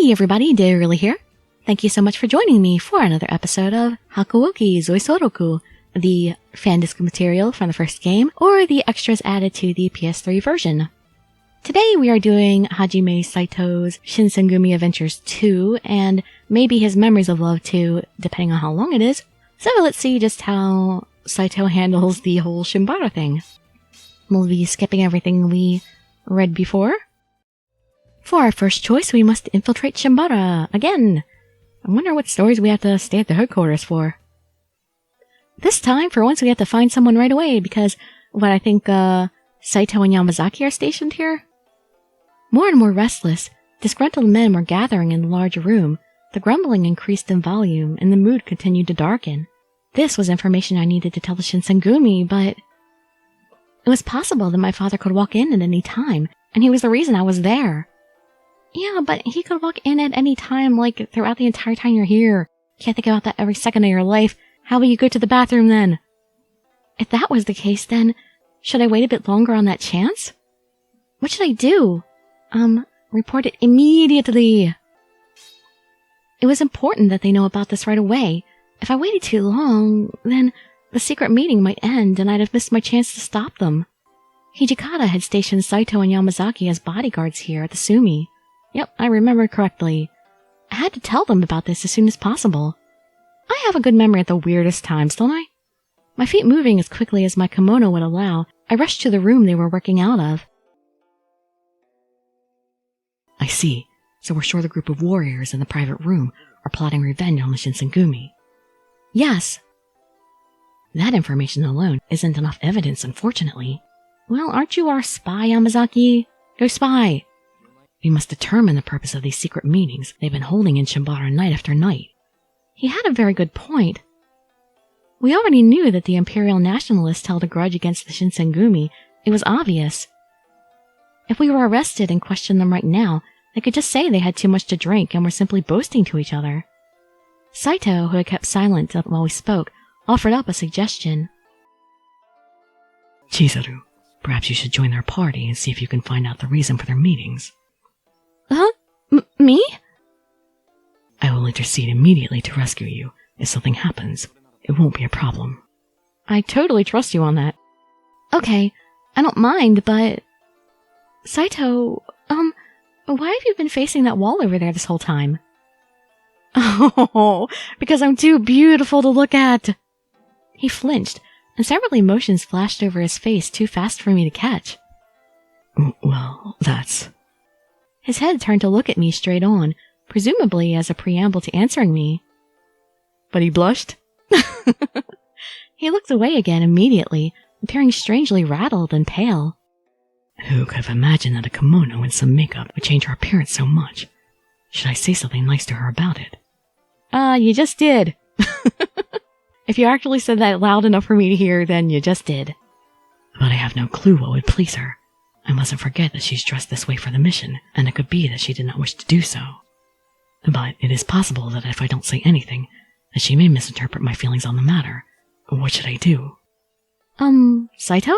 Hey everybody, Dirili here. Thank you so much for joining me for another episode of Hakuouki Zuisoroku, the fan disc material from the first game, or the extras added to the PS3 version. Today we are doing Hajime Saito's Shinsengumi Adventures 2, and maybe his Memories of Love 2, depending on how long it is. So let's see just how Saito handles the whole Shinpachi thing. We'll be skipping everything we read before. For our first choice, we must infiltrate Shinpachi again. I wonder what stories we have to stay at the headquarters for. This time, for once, we have to find someone right away because, I think, Saito and Yamazaki are stationed here? More and more restless, disgruntled men were gathering in the large room. The grumbling increased in volume, and the mood continued to darken. This was information I needed to tell the Shinsengumi, but it was possible that my father could walk in at any time, and he was the reason I was there. Yeah, but he could walk in at any time, like, throughout the entire time you're here. Can't think about that every second of your life. How will you go to the bathroom then? If that was the case, then, should I wait a bit longer on that chance? What should I do? Report it immediately. It was important that they know about this right away. If I waited too long, then the secret meeting might end and I'd have missed my chance to stop them. Hijikata had stationed Saito and Yamazaki as bodyguards here at the Sumi. Yep, I remember correctly. I had to tell them about this as soon as possible. I have a good memory at the weirdest times, don't I? My feet moving as quickly as my kimono would allow, I rushed to the room they were working out of. I see. So we're sure the group of warriors in the private room are plotting revenge on the Shinsengumi. Yes. That information alone isn't enough evidence, unfortunately. Well, aren't you our spy, Yamazaki? Go spy. We must determine the purpose of these secret meetings they've been holding in Shinpachi night after night. He had a very good point. We already knew that the Imperial Nationalists held a grudge against the Shinsengumi. It was obvious. If we were arrested and questioned them right now, they could just say they had too much to drink and were simply boasting to each other. Saito, who had kept silent while we spoke, offered up a suggestion. Chizuru, perhaps you should join their party and see if you can find out the reason for their meetings. Huh? Me? I will intercede immediately to rescue you. If something happens, it won't be a problem. I totally trust you on that. Okay, I don't mind, but... Saito, why have you been facing that wall over there this whole time? Oh, because I'm too beautiful to look at. He flinched, and several emotions flashed over his face too fast for me to catch. Well, that's... His head turned to look at me straight on, presumably as a preamble to answering me. But he blushed. He looked away again immediately, appearing strangely rattled and pale. Who could have imagined that a kimono and some makeup would change her appearance so much? Should I say something nice to her about it? You just did. If you actually said that loud enough for me to hear, then you just did. But I have no clue what would please her. I mustn't forget that she's dressed this way for the mission, and it could be that she did not wish to do so. But it is possible that if I don't say anything, that she may misinterpret my feelings on the matter. What should I do? Saito?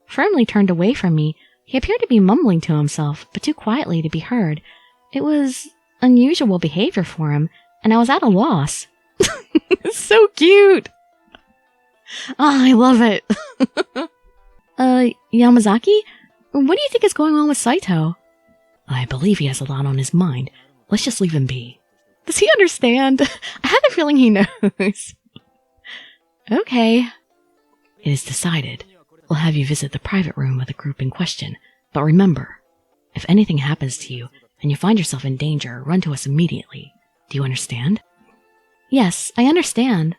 Firmly turned away from me, he appeared to be mumbling to himself, but too quietly to be heard. It was unusual behavior for him, and I was at a loss. It's so cute! I love it! Yamazaki? What do you think is going on with Saito? I believe he has a lot on his mind. Let's just leave him be. Does he understand? I have a feeling he knows. Okay. It is decided. We'll have you visit the private room of the group in question. But remember, if anything happens to you and you find yourself in danger, run to us immediately. Do you understand? Yes, I understand.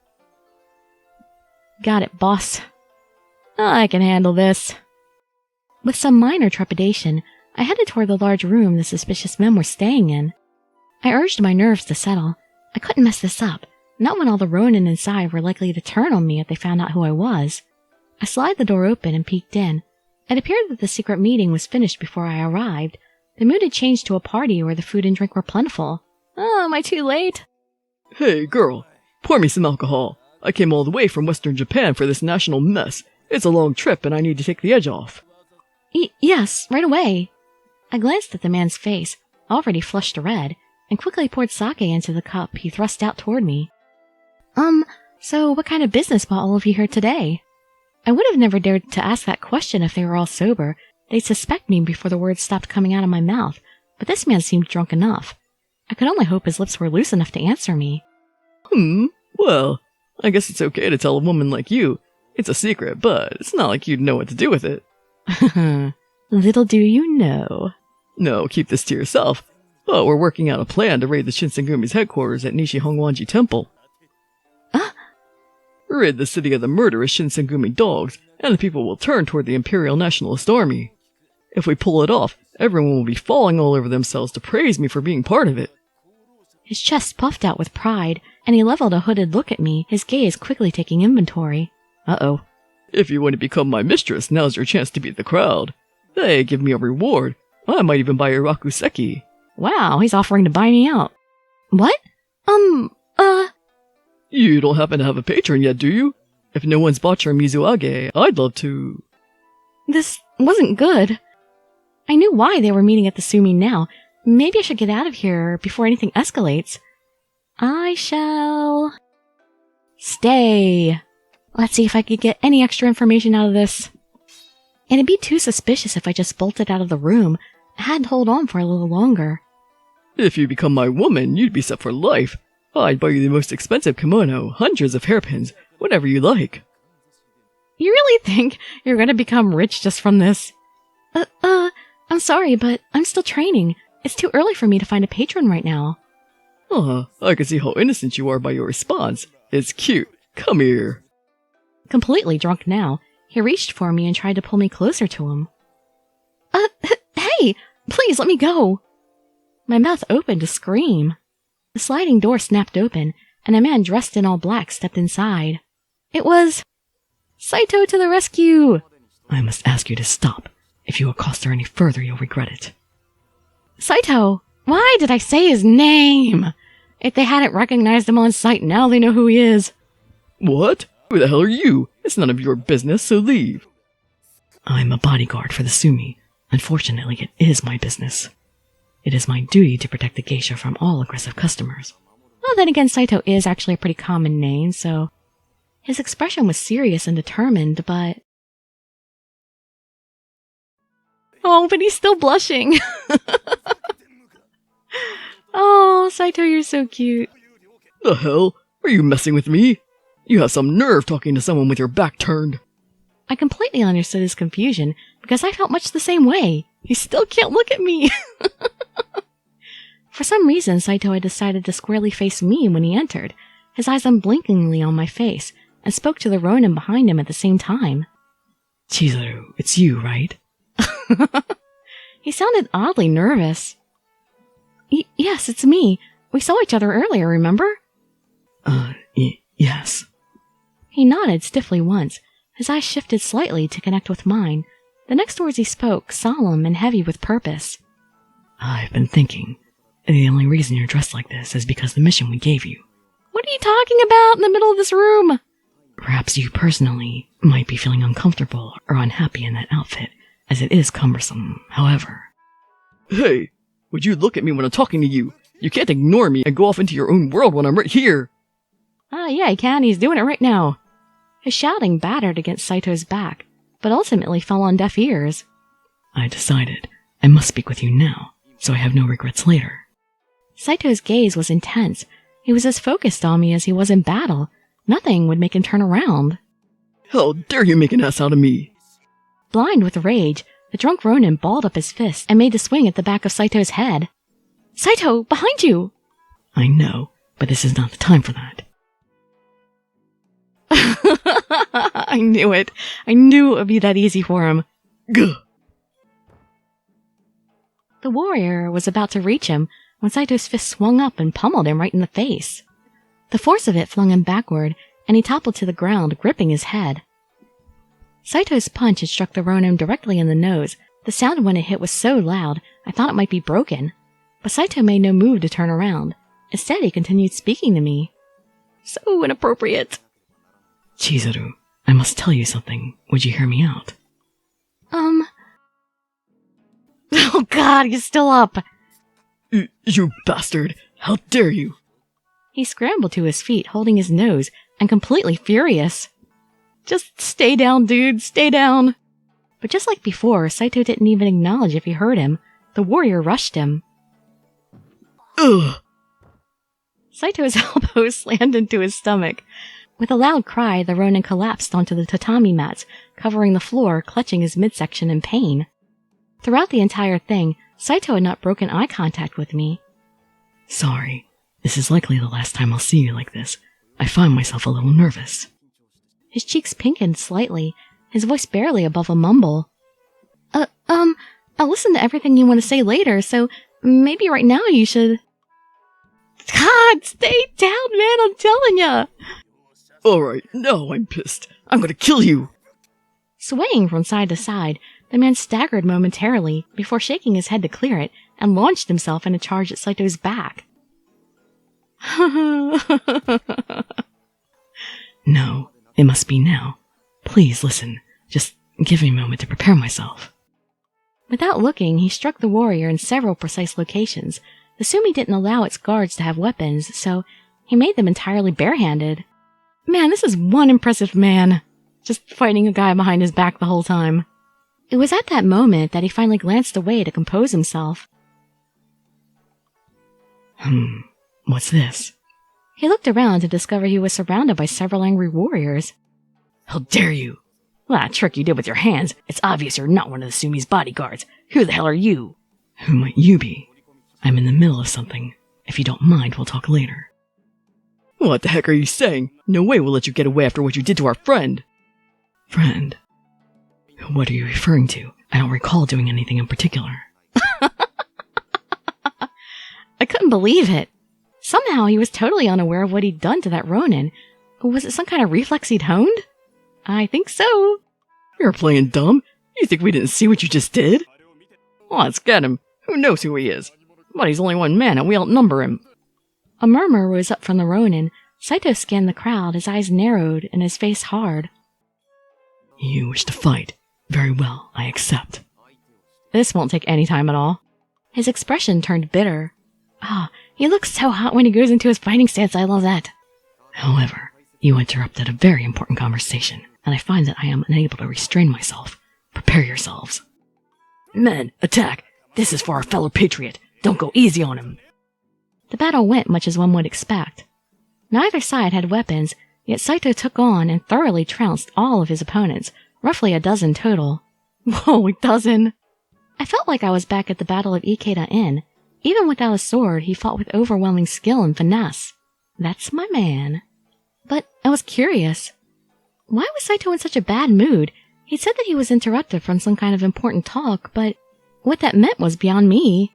Got it, boss. I can handle this. With some minor trepidation, I headed toward the large room the suspicious men were staying in. I urged my nerves to settle. I couldn't mess this up, not when all the ronin inside were likely to turn on me if they found out who I was. I slid the door open and peeked in. It appeared that the secret meeting was finished before I arrived. The mood had changed to a party where the food and drink were plentiful. Oh, am I too late? Hey, girl, pour me some alcohol. I came all the way from Western Japan for this national mess. It's a long trip and I need to take the edge off. Yes, right away. I glanced at the man's face, already flushed red. and quickly poured sake into the cup he thrust out toward me. So what kind of business brought all of you here today? I would have never dared to ask that question if they were all sober. They'd suspect me before the words stopped coming out of my mouth, but this man seemed drunk enough. I could only hope his lips were loose enough to answer me. Well, I guess it's okay to tell a woman like you. It's a secret, but it's not like you'd know what to do with it. Little do you know. No, keep this to yourself. But we're working out a plan to raid the Shinsengumi's headquarters at Nishihongwanji Temple. Rid the city of the murderous Shinsengumi dogs, and the people will turn toward the Imperial Nationalist Army. If we pull it off, everyone will be falling all over themselves to praise me for being part of it. His chest puffed out with pride, and he leveled a hooded look at me, his gaze quickly taking inventory. Uh-oh. If you want to become my mistress, now's your chance to beat the crowd. Hey, give me a reward. I might even buy your rakuseki. Wow, he's offering to buy me out. What? You don't happen to have a patron yet, do you? If no one's bought your mizuage, I'd love to... This wasn't good. I knew why they were meeting at the Sumi now. Maybe I should get out of here before anything escalates. I shall... stay. Let's see if I could get any extra information out of this. And it'd be too suspicious if I just bolted out of the room. I had to hold on for a little longer. If you become my woman, you'd be set for life. I'd buy you the most expensive kimono, hundreds of hairpins, whatever you like. You really think you're gonna become rich just from this? I'm sorry, but I'm still training. It's too early for me to find a patron right now. I can see how innocent you are by your response. It's cute. Come here. Completely drunk now, he reached for me and tried to pull me closer to him. Hey! Please let me go! My mouth opened to scream. The sliding door snapped open, and a man dressed in all black stepped inside. It was... Saito to the rescue! I must ask you to stop. If you accost her any further, you'll regret it. Saito! Why did I say his name? If they hadn't recognized him on sight, now they know who he is. What? Who the hell are you? It's none of your business, so leave. I'm a bodyguard for the Sumi. Unfortunately, it is my business. It is my duty to protect the geisha from all aggressive customers. Well, then again, Saito is actually a pretty common name, so... His expression was serious and determined, but... Oh, but he's still blushing! Oh, Saito, you're so cute. The hell? Are you messing with me? You have some nerve talking to someone with your back turned. I completely understood his confusion, because I felt much the same way. He still can't look at me! For some reason, Saito had decided to squarely face me when he entered, his eyes unblinkingly on my face, and spoke to the Ronin behind him at the same time. Chizuru, it's you, right? He sounded oddly nervous. Yes, it's me. We saw each other earlier, remember? Yes. He nodded stiffly once. His eyes shifted slightly to connect with mine. The next words he spoke, solemn and heavy with purpose. I've been thinking. The only reason you're dressed like this is because the mission we gave you. What are you talking about in the middle of this room? Perhaps you personally might be feeling uncomfortable or unhappy in that outfit, as it is cumbersome, however. Hey, would you look at me when I'm talking to you? You can't ignore me and go off into your own world when I'm right here. Yeah, he can. He's doing it right now. His shouting battered against Saito's back, but ultimately fell on deaf ears. I decided I must speak with you now, so I have no regrets later. Saito's gaze was intense. He was as focused on me as he was in battle. Nothing would make him turn around. How dare you make an ass out of me? Blind with rage, the drunk Ronin balled up his fist and made the swing at the back of Saito's head. Saito, behind you! I know, but this is not the time for that. I knew it. I knew it would be that easy for him. Gah. The warrior was about to reach him when Saito's fist swung up and pummeled him right in the face. The force of it flung him backward, and he toppled to the ground, gripping his head. Saito's punch had struck the Ronin directly in the nose. The sound when it hit was so loud, I thought it might be broken. But Saito made no move to turn around. Instead, he continued speaking to me. So inappropriate. Chizuru, I must tell you something. Would you hear me out? Oh god, he's still up. You bastard! How dare you! He scrambled to his feet, holding his nose, and completely furious. Just stay down, dude, stay down! But just like before, Saito didn't even acknowledge if he heard him. The warrior rushed him. Ugh! Saito's elbow slammed into his stomach. With a loud cry, the Ronin collapsed onto the tatami mats, covering the floor, clutching his midsection in pain. Throughout the entire thing, Saito had not broken eye contact with me. Sorry. This is likely the last time I'll see you like this. I find myself a little nervous. His cheeks pinkened slightly, his voice barely above a mumble. I'll listen to everything you want to say later, so maybe right now you should... God, stay down, man, I'm telling ya! Alright, now I'm pissed. I'm gonna kill you! Swaying from side to side, the man staggered momentarily before shaking his head to clear it and launched himself in a charge at Saito's back. No, it must be now. Please listen. Just give me a moment to prepare myself. Without looking, he struck the warrior in several precise locations. The Sumi didn't allow its guards to have weapons, so he made them entirely barehanded. Man, this is one impressive man. Just fighting a guy behind his back the whole time. It was at that moment that he finally glanced away to compose himself. What's this? He looked around to discover he was surrounded by several angry warriors. How dare you! That trick you did with your hands. It's obvious you're not one of the Sumi's bodyguards. Who the hell are you? Who might you be? I'm in the middle of something. If you don't mind, we'll talk later. What the heck are you saying? No way we'll let you get away after what you did to our friend! Friend? What are you referring to? I don't recall doing anything in particular. I couldn't believe it. Somehow he was totally unaware of what he'd done to that Ronin. Was it some kind of reflex he'd honed? I think so. You're playing dumb? You think we didn't see what you just did? Let's get him. Who knows who he is? But he's only one man and we outnumber him. A murmur rose up from the Ronin. Saito scanned the crowd, his eyes narrowed and his face hard. You wish to fight? Very well, I accept. This won't take any time at all. His expression turned bitter. He looks so hot when he goes into his fighting stance, I love that. However, you interrupted a very important conversation, and I find that I am unable to restrain myself. Prepare yourselves. Men, attack! This is for our fellow patriot. Don't go easy on him. The battle went much as one would expect. Neither side had weapons, yet Saito took on and thoroughly trounced all of his opponents, roughly a dozen total. Whoa, a dozen! I felt like I was back at the Battle of Ikeda Inn. Even without a sword, he fought with overwhelming skill and finesse. That's my man. But I was curious. Why was Saito in such a bad mood? He said that he was interrupted from some kind of important talk, but what that meant was beyond me.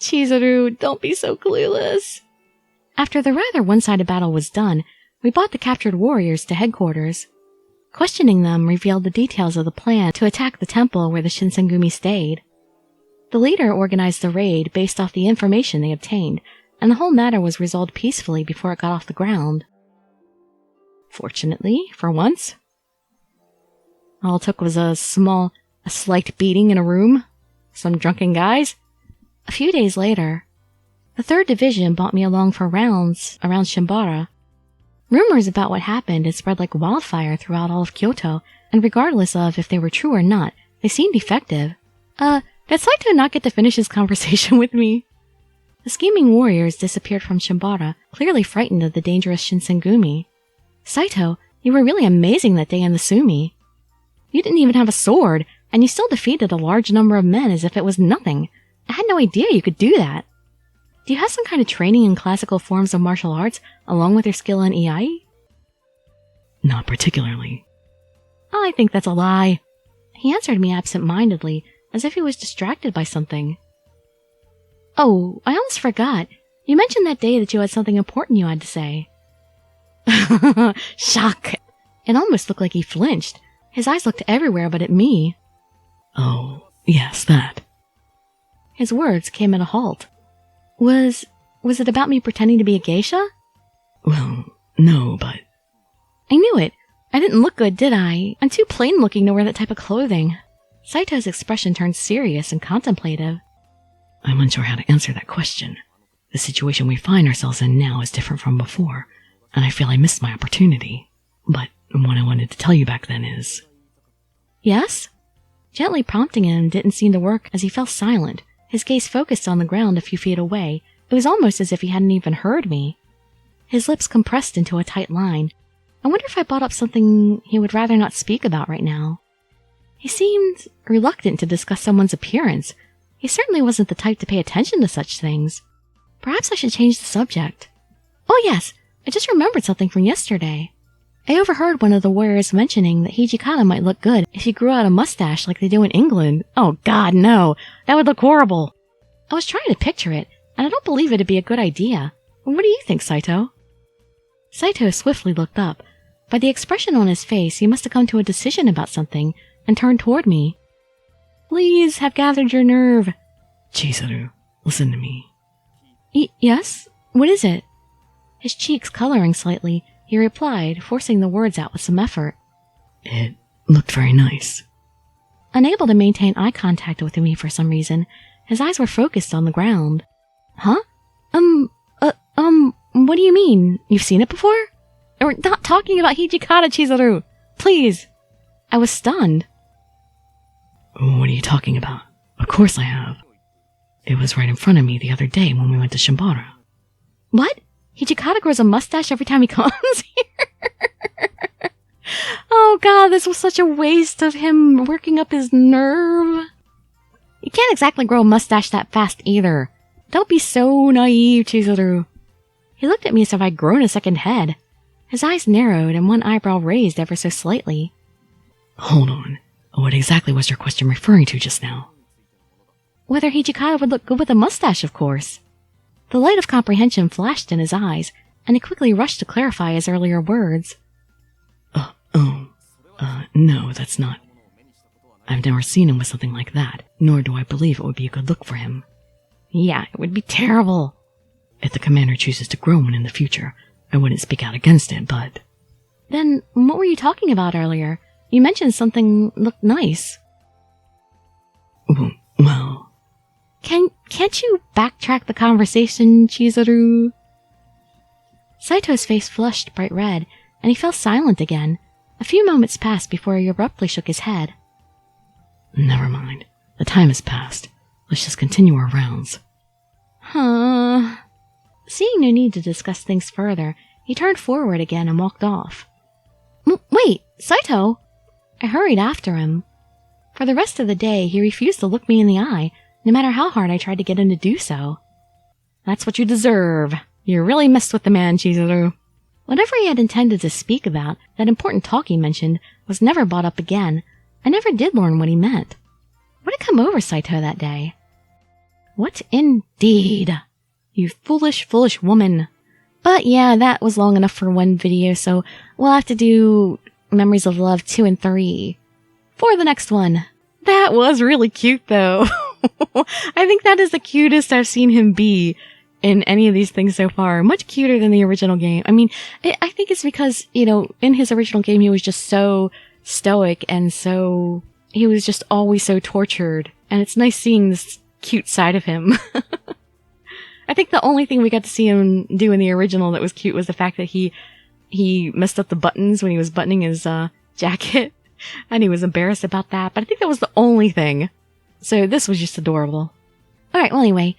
Chizuru, don't be so clueless. After the rather one-sided battle was done, we brought the captured warriors to headquarters. Questioning them revealed the details of the plan to attack the temple where the Shinsengumi stayed. The leader organized the raid based off the information they obtained, and the whole matter was resolved peacefully before it got off the ground. Fortunately, for once. All it took was a slight beating in a room. Some drunken guys. A few days later, the 3rd Division brought me along for rounds around Shimbara. Rumors about what happened had spread like wildfire throughout all of Kyoto, and regardless of if they were true or not, they seemed effective. Did Saito not get to finish his conversation with me? The scheming warriors disappeared from Shimbara, clearly frightened of the dangerous Shinsengumi. Saito, you were really amazing that day in the Sumi. You didn't even have a sword, and you still defeated a large number of men as if it was nothing. I had no idea you could do that. Do you have some kind of training in classical forms of martial arts, along with your skill in Iai? Not particularly. I think that's a lie. He answered me absent-mindedly, as if he was distracted by something. Oh, I almost forgot. You mentioned that day that you had something important you had to say. Shock! It almost looked like he flinched. His eyes looked everywhere but at me. Oh, yes, that. His words came at a halt. Was it about me pretending to be a geisha? Well, no, but... I knew it. I didn't look good, did I? I'm too plain looking to wear that type of clothing. Saito's expression turned serious and contemplative. I'm unsure how to answer that question. The situation we find ourselves in now is different from before, and I feel I missed my opportunity. But what I wanted to tell you back then is... Yes? Gently prompting him didn't seem to work as he fell silent, his gaze focused on the ground a few feet away. It was almost as if he hadn't even heard me. His lips compressed into a tight line. I wonder if I brought up something he would rather not speak about right now. He seemed reluctant to discuss someone's appearance. He certainly wasn't the type to pay attention to such things. Perhaps I should change the subject. Oh yes, I just remembered something from yesterday. I overheard one of the warriors mentioning that Hijikata might look good if he grew out a mustache like they do in England. Oh god, no! That would look horrible! I was trying to picture it, and I don't believe it'd be a good idea. What do you think, Saito? Saito swiftly looked up. By the expression on his face, he must have come to a decision about something, and turned toward me. Please have gathered your nerve. Chizuru, listen to me. Yes? What is it? His cheeks coloring slightly, he replied, forcing the words out with some effort. It looked very nice. Unable to maintain eye contact with me for some reason, his eyes were focused on the ground. Huh? What do you mean? You've seen it before? We're not talking about Hijikata, Chizuru! Please! I was stunned. What are you talking about? Of course I have. It was right in front of me the other day when we went to Shimbara. What? Hijikata grows a mustache every time he comes here? Oh god, this was such a waste of him working up his nerve. You can't exactly grow a mustache that fast either. Don't be so naive, Chizuru. He looked at me as if I'd grown a second head. His eyes narrowed and one eyebrow raised ever so slightly. Hold on. What exactly was your question referring to just now? Whether Hijikata would look good with a mustache, of course. The light of comprehension flashed in his eyes, and he quickly rushed to clarify his earlier words. No, that's not. I've never seen him with something like that, nor do I believe it would be a good look for him. Yeah, it would be terrible. If the commander chooses to grow one in the future, I wouldn't speak out against it, but... Then, what were you talking about earlier? You mentioned something looked nice. Well... Can't you backtrack the conversation, Chizuru? Saito's face flushed bright red, and he fell silent again. A few moments passed before he abruptly shook his head. Never mind. The time has passed. Let's just continue our rounds. Huh. Seeing no need to discuss things further, he turned forward again and walked off. Wait, Saito! I hurried after him. For the rest of the day, he refused to look me in the eye, no matter how hard I tried to get him to do so. That's what you deserve. You really messed with the man, Chizuru. Whatever he had intended to speak about, that important talk he mentioned, was never brought up again. I never did learn what he meant. What had come over Saito that day? What indeed? You foolish, foolish woman. But yeah, that was long enough for one video, so we'll have to do Memories of Love 2 and 3 for the next one. That was really cute, though. I think that is the cutest I've seen him be in any of these things so far. Much cuter than the original game. I mean, I think it's because, you know, in his original game, he was just so stoic and he was just always so tortured. And it's nice seeing this cute side of him. I think the only thing we got to see him do in the original that was cute was the fact that he messed up the buttons when he was buttoning his jacket. And he was embarrassed about that. But I think that was the only thing. So this was just adorable. Alright, well anyway,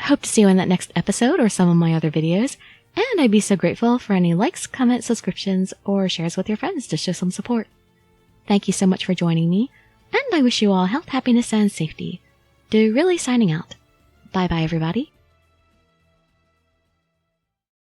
hope to see you in that next episode or some of my other videos. And I'd be so grateful for any likes, comments, subscriptions, or shares with your friends to show some support. Thank you so much for joining me, and I wish you all health, happiness, and safety. Dirili signing out. Bye bye everybody.